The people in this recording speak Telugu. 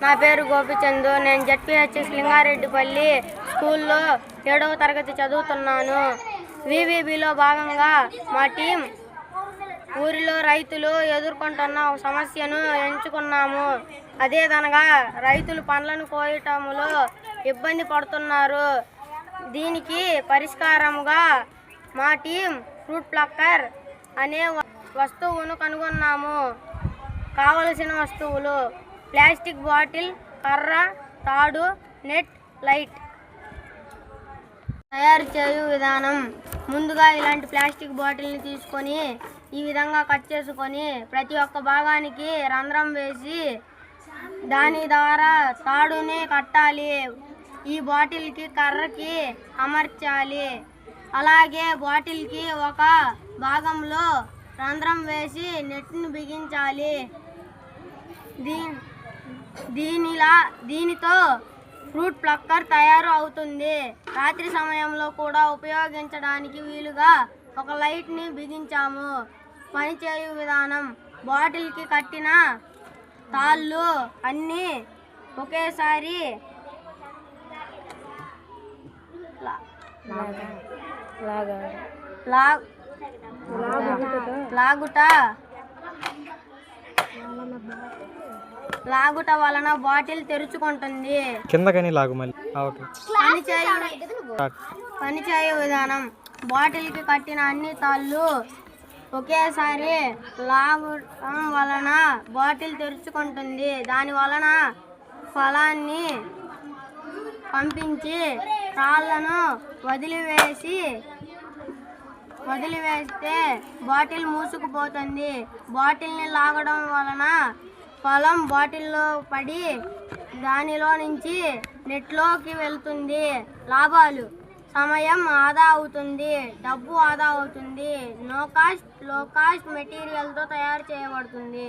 నా పేరు గోపిచందు. నేను జెడ్పీహెచ్ఎస్ లింగారెడ్డిపల్లి స్కూల్లో 7వ తరగతి చదువుతున్నాను. వివిబిలో భాగంగా మా టీం ఊరిలో రైతులు ఎదుర్కొంటున్న ఒక సమస్యను ఎంచుకున్నాము. అదేదనగా రైతులు పండ్లను కోయటంలో ఇబ్బంది పడుతున్నారు. దీనికి పరిష్కారముగా మా టీం ఫ్రూట్ ప్లక్కర్ అనే వస్తువును కనుగొన్నాము. కావలసిన వస్తువులు: ప్లాస్టిక్ బాటిల్, కర్ర, తాడు, నెట్, లైట్. తయారు చేయు విధానం: ముందుగా ఇలాంటి ప్లాస్టిక్ బాటిల్ని తీసుకొని ఈ విధంగా కట్ చేసుకొని ప్రతి ఒక్క భాగానికి రంధ్రం వేసి దాని ద్వారా తాడుని కట్టాలి. ఈ బాటిల్కి కర్రకి అమర్చాలి. అలాగే బాటిల్కి ఒక భాగంలో రంధ్రం వేసి నెట్ని బిగించాలి. దీనితో ఫ్రూట్ ప్లక్కర్ తయారు అవుతుంది. రాత్రి సమయంలో కూడా ఉపయోగించడానికి వీలుగా ఒక లైట్ని బిగించాము. పనిచేయు విధానం: బాటిల్కి కట్టిన తాళ్ళు అన్నీ ఒకేసారి లాగుట వలన బాటిల్ తెరుచుకుంటుంది. పనిచేయు విధానం: బాటిల్కి కట్టిన అన్ని తాళ్ళు ఒకేసారి లాగడం వలన బాటిల్ తెరుచుకుంటుంది. దాని వలన ఫలాన్ని పంపించి తాళ్లను వదిలివేస్తే బాటిల్ మూసుకుపోతుంది. బాటిల్ని లాగడం వలన ఫలం బాటిల్లో పడి దానిలో నుంచి నెట్లోకి వెళ్తుంది. లాభాలు: సమయం ఆదా అవుతుంది, డబ్బు ఆదా అవుతుంది, లో కాస్ట్ మెటీరియల్తో తయారు చేయబడుతుంది.